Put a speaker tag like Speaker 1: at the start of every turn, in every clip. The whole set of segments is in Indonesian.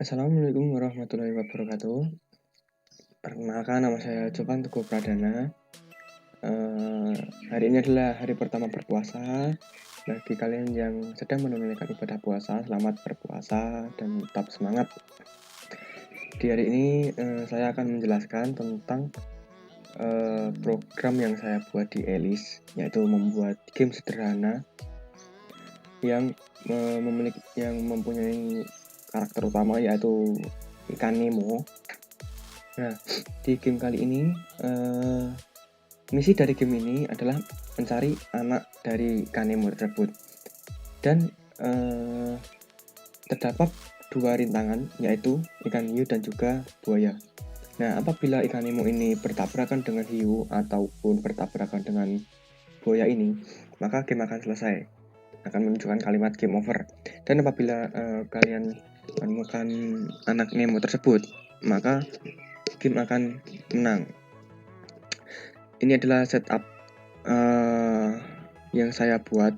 Speaker 1: Assalamualaikum warahmatullahi wabarakatuh. Perkenalkan, nama saya Jovan Teguh Pradana. Hari ini adalah hari pertama berpuasa. Bagi kalian yang sedang menunaikan ibadah puasa, selamat berpuasa dan tetap semangat. Di hari ini saya akan menjelaskan tentang program yang saya buat di Elis, yaitu membuat game sederhana yang mempunyai karakter utama yaitu ikan Nemo. Nah, di game kali ini misi dari game ini adalah mencari anak dari ikan Nemo tersebut, dan terdapat dua rintangan, yaitu ikan hiu dan juga buaya. Nah, apabila ikan Nemo ini bertabrakan dengan hiu ataupun bertabrakan dengan buaya ini, maka game akan selesai, akan menunjukkan kalimat game over. Dan apabila kalian menemukan anak Nemo tersebut, maka game akan menang. Ini adalah setup yang saya buat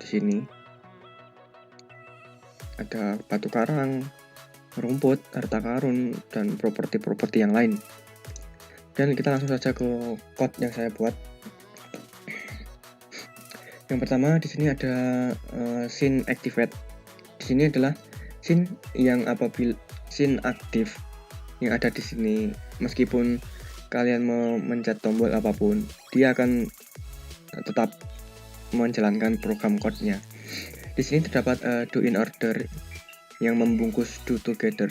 Speaker 1: di sini. Ada batu karang, rumput, harta karun, dan properti-properti yang lain. Dan kita langsung saja ke code yang saya buat. Yang pertama di sini ada scene activate. Di sini adalah scene yang apabila scene aktif yang ada di sini, meskipun kalian memencet tombol apapun, dia akan tetap menjalankan program code-nya. Di sini terdapat do in order yang membungkus do together.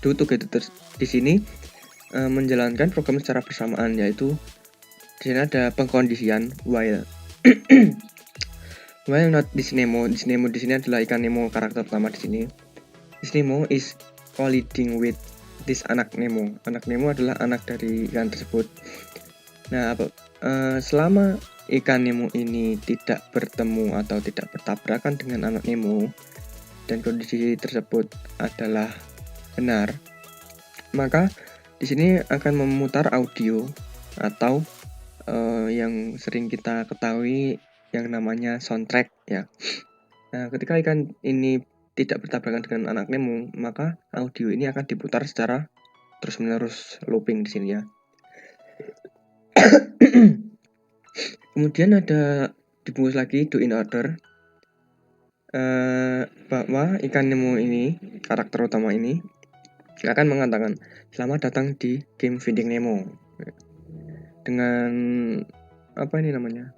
Speaker 1: Do together di sini menjalankan program secara bersamaan, yaitu di sini ada pengkondisian while while not this Nemo. This Nemo di sini adalah ikan Nemo karakter utama di sini. This Nemo is colliding with this anak Nemo. Anak Nemo adalah anak dari ikan tersebut. Nah, selama ikan Nemo ini tidak bertemu atau tidak bertabrakan dengan anak Nemo dan kondisi tersebut adalah benar, maka di sini akan memutar audio atau yang sering kita ketahui yang namanya soundtrack ya. Nah, ketika ikan ini tidak bertabrakan dengan anak Nemo, maka audio ini akan diputar secara terus-menerus looping di sini ya. Kemudian ada dibungkus lagi do in order, bahwa ikan Nemo ini, karakter utama ini, akan mengatakan selamat datang di game Finding Nemo dengan apa ini namanya,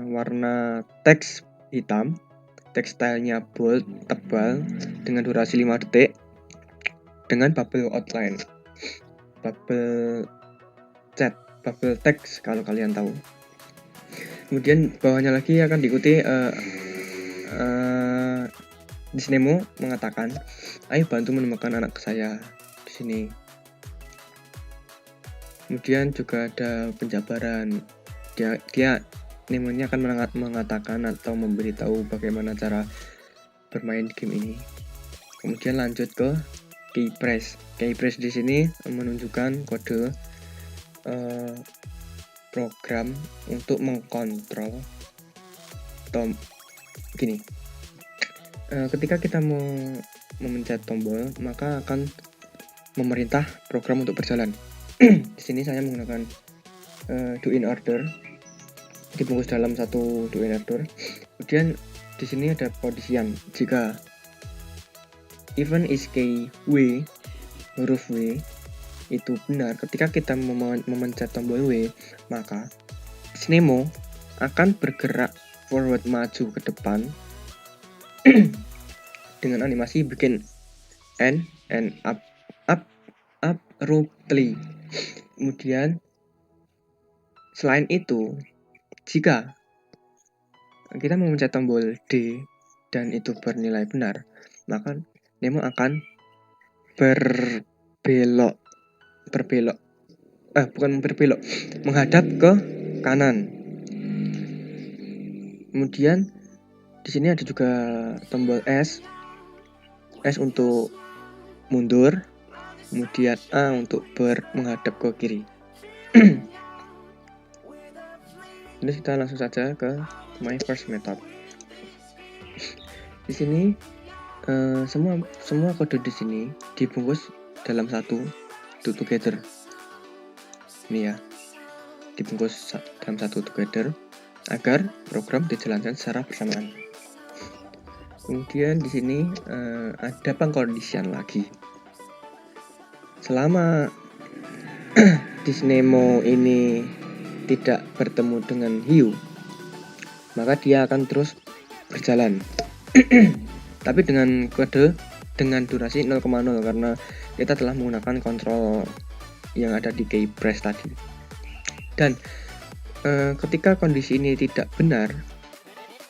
Speaker 1: warna teks hitam, teks stylenya bold, tebal, dengan durasi 5 detik, dengan bubble outline, bubble chat, bubble text kalau kalian tahu. Kemudian bawahnya lagi akan diikuti Disneymo mengatakan, ayo bantu menemukan anak saya di sini. Kemudian juga ada penjabaran. Dia Nemo-nya akan mengatakan atau memberitahu bagaimana cara bermain game ini. Kemudian lanjut ke key press. Key press di sini menunjukkan kode program untuk mengkontrol gini. Ketika kita mau memencet tombol, maka akan memerintah program untuk berjalan. Di sini saya menggunakan do in order, dibungkus dalam satu do in order. Kemudian di sini ada kondisian. Jika event is key W, huruf W itu benar, ketika kita memencet tombol W, maka Nemo akan bergerak forward, maju ke depan dengan animasi bikin and up abruptly. Kemudian selain itu, jika kita memencet tombol D dan itu bernilai benar, maka Nemo akan menghadap ke kanan. Kemudian di sini ada juga tombol S untuk mundur, kemudian A untuk menghadap ke kiri. Ini kita langsung saja ke my first method. Di sini semua kode di sini dibungkus dalam satu together. Ini ya, dibungkus dalam satu together agar program dijalankan secara bersamaan. Kemudian di sini ada pengkondisian lagi. Selama Disneymo ini tidak bertemu dengan hiu, maka dia akan terus berjalan. Tapi dengan kode dengan durasi 0,0 karena kita telah menggunakan kontrol yang ada di keypress tadi. Dan ketika kondisi ini tidak benar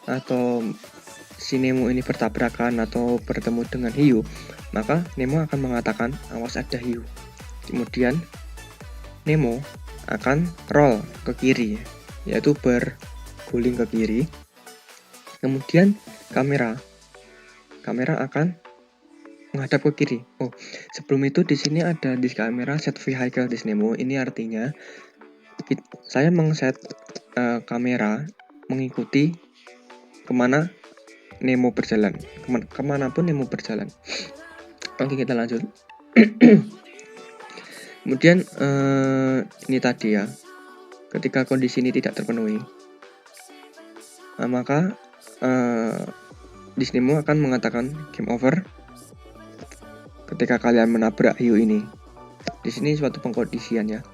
Speaker 1: atau si Nemo ini bertabrakan atau bertemu dengan hiu, maka Nemo akan mengatakan awas ada hiu. Kemudian Nemo akan roll ke kiri, yaitu berguling ke kiri. Kemudian kamera akan menghadap ke kiri. Oh, sebelum itu di sini ada di kamera set vehicle Disneymo. Ini artinya saya mengset kamera mengikuti kemana Nemo berjalan, kemanapun Nemo berjalan. Oke, kita lanjut. Kemudian ini tadi ya, ketika kondisi ini tidak terpenuhi, maka Disneymo akan mengatakan game over ketika kalian menabrak hiu ini. Di sini suatu pengkondisian ya.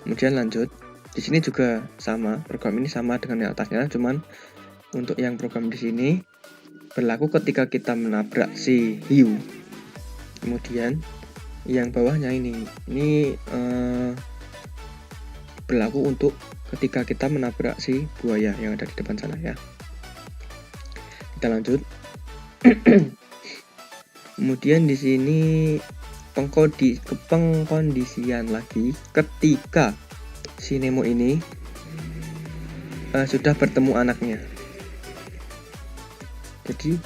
Speaker 1: Kemudian lanjut, di sini juga sama, program ini sama dengan yang atasnya, cuman untuk yang program di sini berlaku ketika kita menabrak si hiu. Kemudian yang bawahnya ini berlaku untuk ketika kita menabrak si buaya yang ada di depan sana ya. Kita lanjut. Kemudian di sini pengkondisian lagi ketika si Nemo ini sudah bertemu anaknya. Jadi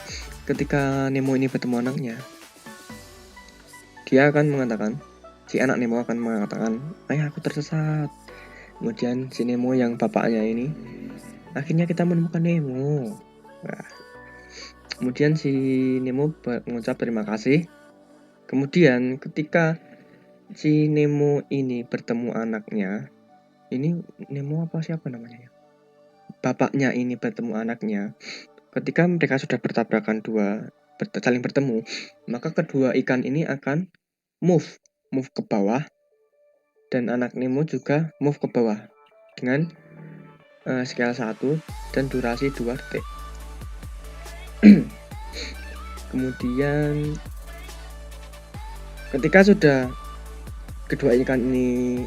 Speaker 1: ketika Nemo ini bertemu anaknya, dia akan mengatakan, si anak Nemo akan mengatakan, ayah aku tersesat. Kemudian si Nemo yang bapaknya ini, akhirnya kita menemukan Nemo. Nah, kemudian si Nemo mengucap terima kasih. Kemudian ketika si Nemo ini bertemu anaknya, ini Nemo apa siapa namanya ya? Bapaknya ini bertemu anaknya. Ketika mereka sudah bertabrakan saling bertemu, maka kedua ikan ini akan move ke bawah, dan anak Nemo juga move ke bawah dengan skala 1 dan durasi 2 detik. Kemudian ketika sudah kedua ikan ini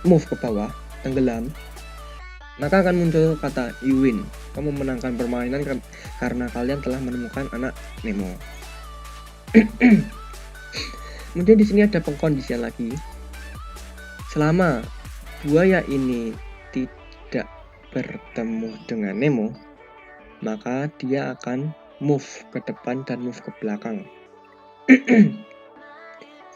Speaker 1: move ke bawah, tenggelam, maka akan muncul kata you win. Kamu menangkan permainan karena kalian telah menemukan anak Nemo. Kemudian di sini ada pengkondisian lagi. Selama buaya ini tidak bertemu dengan Nemo, maka dia akan move ke depan dan move ke belakang.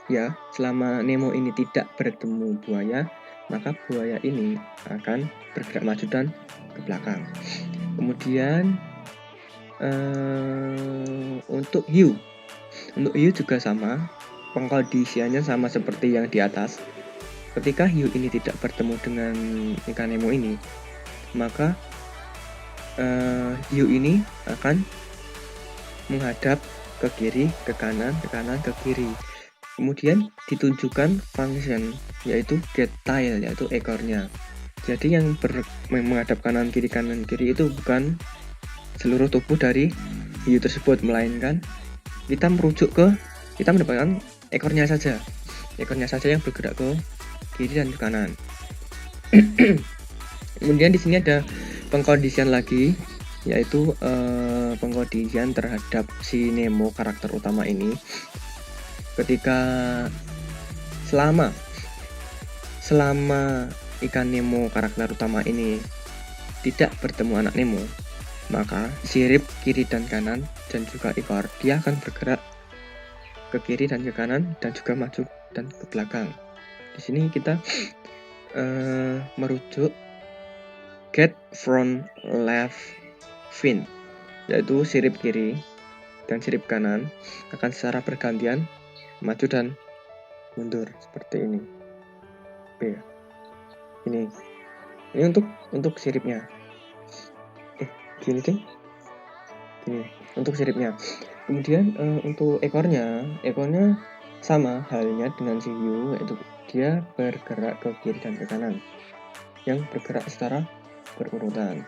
Speaker 1: Ya, selama Nemo ini tidak bertemu buaya, maka buaya ini akan bergerak maju dan ke belakang. Kemudian untuk hiu juga sama, pengkondisiannya sama seperti yang di atas. Ketika hiu ini tidak bertemu dengan ikan Nemo ini, maka hiu ini akan menghadap ke kiri, ke kanan, ke kiri. Kemudian ditunjukkan function, yaitu get tail, yaitu ekornya. Jadi yang menghadap kanan kiri itu bukan seluruh tubuh dari hiu tersebut, melainkan kita mendapatkan ekornya saja yang bergerak ke kiri dan ke kanan. Kemudian di sini ada pengkondisian lagi, yaitu pengkondisian terhadap si Nemo karakter utama ini. Ketika selama ikan Nemo karakter utama ini tidak bertemu anak Nemo, maka sirip kiri dan kanan dan juga ekor dia akan bergerak ke kiri dan ke kanan dan juga maju dan ke belakang. Di sini kita merujuk get front left fin, yaitu sirip kiri dan sirip kanan akan secara bergantian maju dan mundur seperti ini. Oke, ini untuk siripnya. Gini deh, gini untuk siripnya. Kemudian untuk ekornya sama halnya dengan si hiu, yaitu dia bergerak ke kiri dan ke kanan, yang bergerak secara berurutan.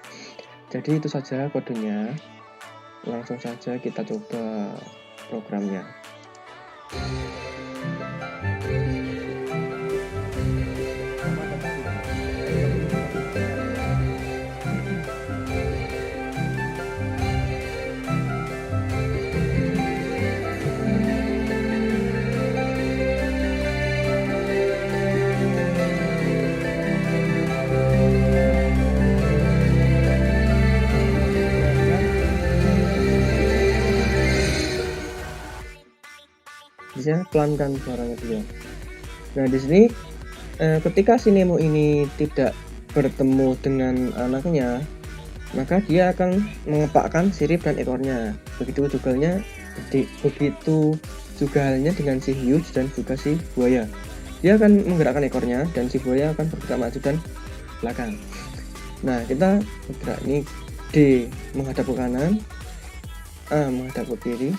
Speaker 1: Jadi itu saja kodenya. Langsung saja kita coba programnya. Bisa pelan kan suaranya dia. Nah di sini ketika si Nemo ini tidak bertemu dengan anaknya, maka dia akan mengepakkan sirip dan ekornya. Begitu juga halnya dengan si hiu dan juga si buaya. Dia akan menggerakkan ekornya dan si buaya akan bergerak maju dan belakang. Nah kita bergerak ini D menghadap ke kanan, A menghadap ke kiri,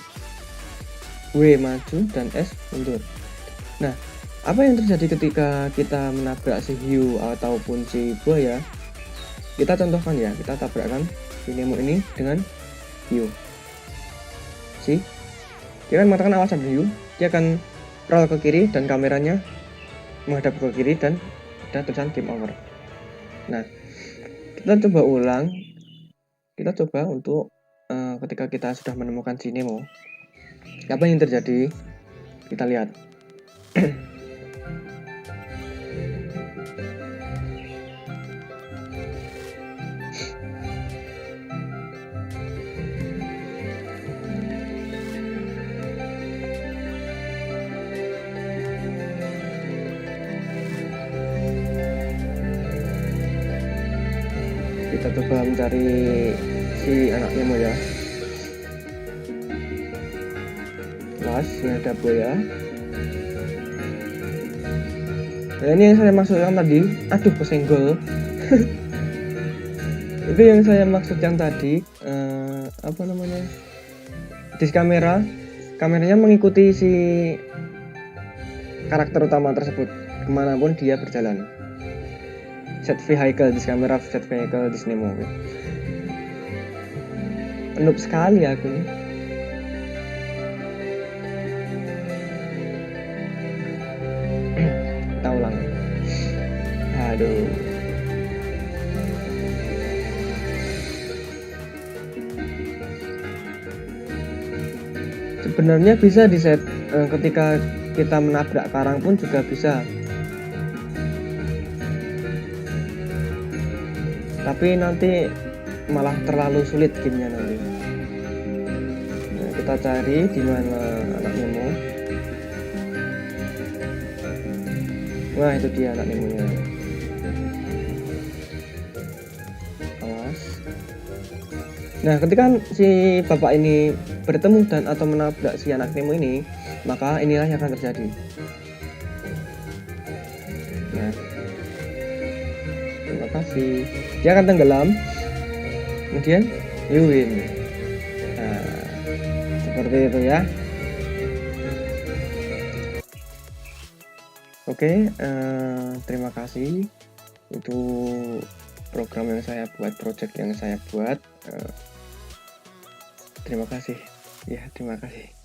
Speaker 1: W maju, dan S mundur. Nah, apa yang terjadi ketika kita menabrak si hiu ataupun si buaya? Kita contohkan ya, kita tabrakkan si Nemo ini dengan hiu. Dia akan mengatakan awas ada hiu, dia akan roll ke kiri dan kameranya menghadap ke kiri dan ada tulisan game over. Nah, kita coba ulang. Kita coba untuk ketika kita sudah menemukan si Nemo, apa yang terjadi? Kita lihat. Kita coba mencari si anak Nemo ya. Las, ini ada buaya. Nah, ini yang saya maksudkan tadi. Aduh, kesenggol. Itu yang saya maksud yang tadi. Apa namanya? Di kameranya mengikuti si karakter utama tersebut kemanapun dia berjalan. Set vehicle di kamera, set vehicle di Nemo. Noob sekali aku nih. Kita ulang. Aduh. Sebenarnya bisa di set ketika kita menabrak karang pun juga bisa. Tapi nanti malah terlalu sulit gamenya nanti. Nah, kita cari di mana anak Nemo. Wah, itu dia anak Nemonya. Awas. Nah, ketika si bapak ini bertemu dan atau menabrak si anak Nemo ini, maka inilah yang akan terjadi. Nah, terima kasih. Dia akan tenggelam, kemudian you win. Nah, seperti itu ya. Oke, terima kasih untuk program yang saya buat, project yang saya buat. Terima kasih. Ya, terima kasih.